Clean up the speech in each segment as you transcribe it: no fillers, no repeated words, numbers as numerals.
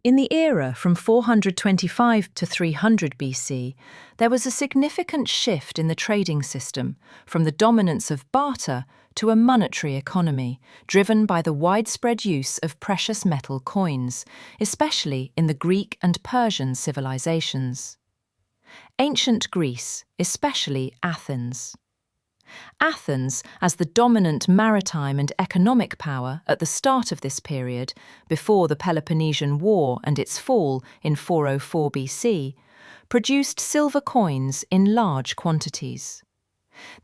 In the era from 425 to 300 BC, there was a significant shift in the trading system from the dominance of barter to a monetary economy, driven by the widespread use of precious metal coins, especially in the Greek and Persian civilizations. Ancient Greece, especially Athens. Athens, as the dominant maritime and economic power at the start of this period, before the Peloponnesian War and its fall in 404 BC, produced silver coins in large quantities.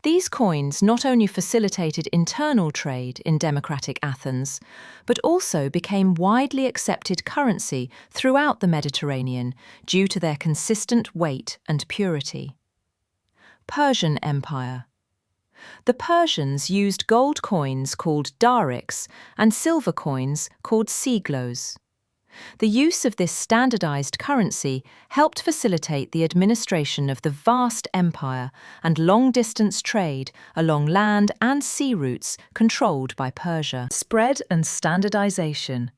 These coins not only facilitated internal trade in democratic Athens, but also became widely accepted currency throughout the Mediterranean due to their consistent weight and purity. Persian Empire. The Persians used gold coins called darics and silver coins called siglos. The use of this standardized currency helped facilitate the administration of the vast empire and long-distance trade along land and sea routes controlled by Persia. Spread and standardization.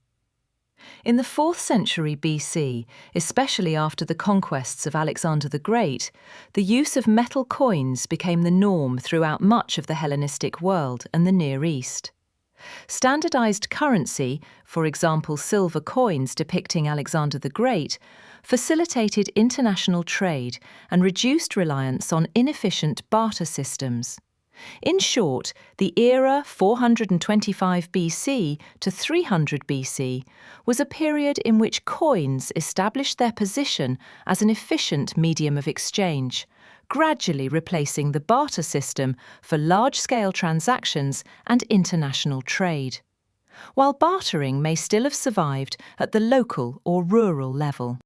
In the 4th century BC, especially after the conquests of Alexander the Great, the use of metal coins became the norm throughout much of the Hellenistic world and the Near East. Standardized currency, for example silver coins depicting Alexander the Great, facilitated international trade and reduced reliance on inefficient barter systems. In short, the era 425 BC to 300 BC was a period in which coins established their position as an efficient medium of exchange, gradually replacing the barter system for large-scale transactions and international trade, while bartering may still have survived at the local or rural level.